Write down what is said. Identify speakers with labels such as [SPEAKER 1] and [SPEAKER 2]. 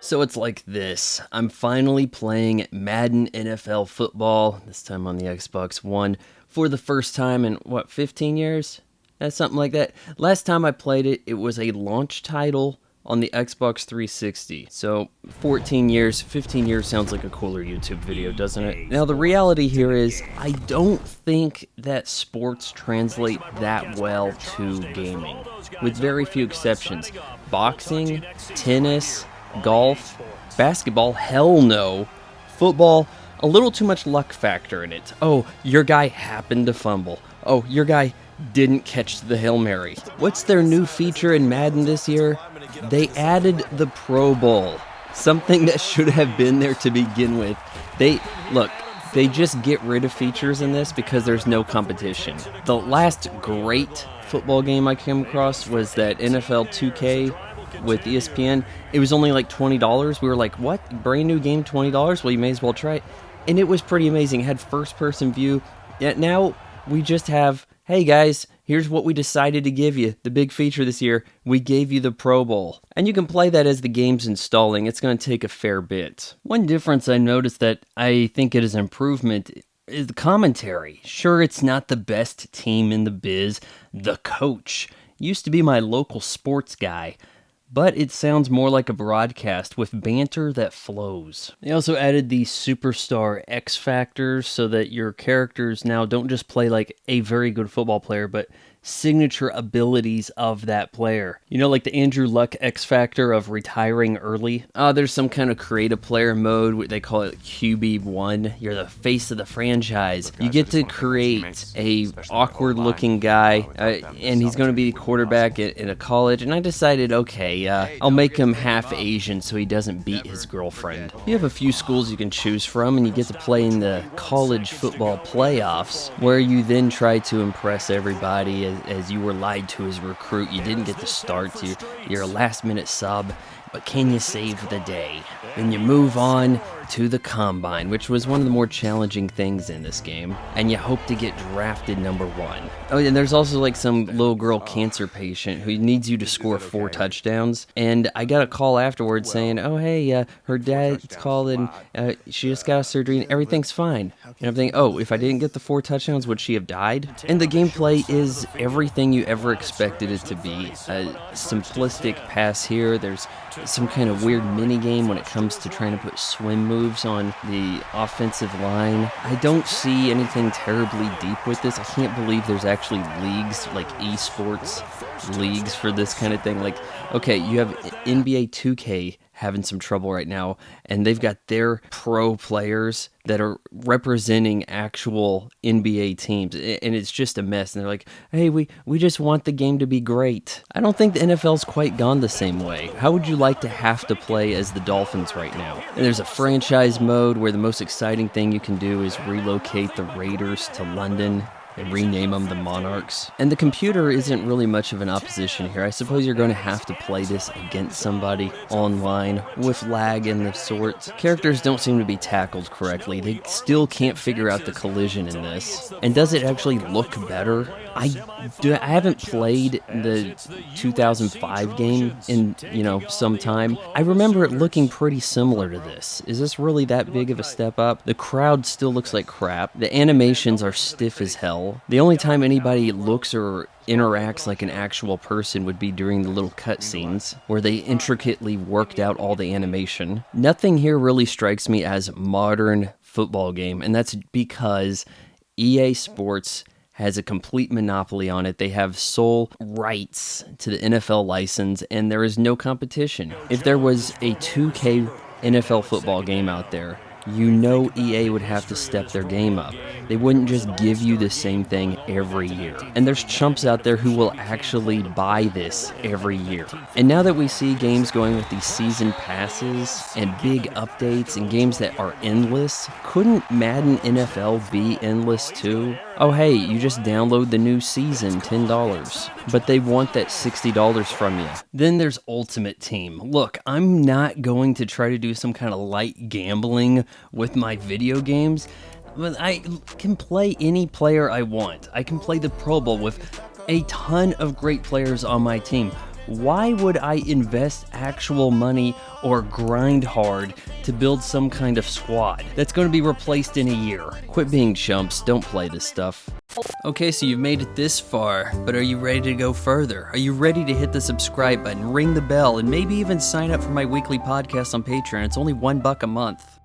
[SPEAKER 1] So it's like this. I'm finally playing Madden NFL football, this time on the Xbox One, for the first time in, 15 years? That's something like that. Last time I played it, it was a launch title on the Xbox 360. So 14 years, 15 years sounds like a cooler YouTube video, doesn't it? Now the reality here is, I don't think that sports translate that well to gaming, with very few exceptions. Boxing, tennis, golf, basketball, hell no. Football, a little too much luck factor in it. Oh, your guy happened to fumble. Oh, your guy didn't catch the Hail Mary. What's their new feature in Madden this year? They added the Pro Bowl. Something that should have been there to begin with. They just get rid of features in this because there's no competition. The last great football game I came across was that NFL 2K with ESPN. It was only like $20. We were like, what? Brand new game, $20? Well, you may as well try it. And it was pretty amazing. It had first-person view. Yet now we just have, hey guys, here's what we decided to give you. The big feature this year, we gave you the Pro Bowl. And you can play that as the game's installing. It's going to take a fair bit. One difference I noticed that I think it is an improvement is the commentary. Sure, it's not the best team in the biz. The coach used to be my local sports guy, but it sounds more like a broadcast with banter that flows. They also added the Superstar X Factors so that your characters now don't just play like a very good football player, but signature abilities of that player. You know, like the Andrew Luck X Factor of retiring early? There's some kind of creative player mode, they call it QB1. You're the face of the franchise. You get to create a awkward looking guy, and he's going to be the quarterback in a college, and I decided, okay, I'll make him half Asian so he doesn't beat his girlfriend. You have a few schools you can choose from, and you get to play in the college football playoffs, where you then try to impress everybody as you were lied to as a recruit. You didn't get to start. You're a last-minute sub, but can you save the day? Then you move on to the Combine, which was one of the more challenging things in this game, and you hope to get drafted number 1. Oh, and there's also like some little girl cancer patient who needs you to score 4 touchdowns, and I got a call afterwards saying, oh hey, her dad's called and she just got a surgery and everything's fine. And I'm thinking, oh, if I didn't get the 4 touchdowns, would she have died? And the gameplay is everything you ever expected it to be. A simplistic pass here, there's some kind of weird mini game when it comes to trying to put swim moves on the offensive line. I don't see anything terribly deep with this. I can't believe there's actually leagues, like esports leagues for this kind of thing. Like, okay, you have NBA 2K having some trouble right now, and they've got their pro players that are representing actual NBA teams, and it's just a mess. And they're like, hey, we just want the game to be great. I don't think the NFL's quite gone the same way. How would you like to have to play as the Dolphins right now? And there's a franchise mode where the most exciting thing you can do is relocate the Raiders to London and rename them the Monarchs. And the computer isn't really much of an opposition here. I suppose you're going to have to play this against somebody online with lag and the sorts. Characters don't seem to be tackled correctly. They still can't figure out the collision in this. And does it actually look better? I haven't played the 2005 game in, some time. I remember it looking pretty similar to this. Is this really that big of a step up? The crowd still looks like crap. The animations are stiff as hell. The only time anybody looks or interacts like an actual person would be during the little cutscenes, where they intricately worked out all the animation. Nothing here really strikes me as modern football game, and that's because EA Sports has a complete monopoly on it. They have sole rights to the NFL license, and there is no competition. If there was a 2K NFL football game out there, EA would have to step their game up. They wouldn't just give you the same thing every year. And there's chumps out there who will actually buy this every year. And now that we see games going with these season passes and big updates and games that are endless, couldn't Madden NFL be endless too? Oh hey, you just download the new season, $10. But they want that $60 from you. Then there's Ultimate Team. Look, I'm not going to try to do some kind of light gambling with my video games, but I can play any player I want. I can play the Pro Bowl with a ton of great players on my team. Why would I invest actual money or grind hard to build some kind of squad that's going to be replaced in a year? Quit being chumps, don't play this stuff. Okay, so you've made it this far, but are you ready to go further? Are you ready to hit the subscribe button, ring the bell, and maybe even sign up for my weekly podcast on Patreon? It's only $1 a month.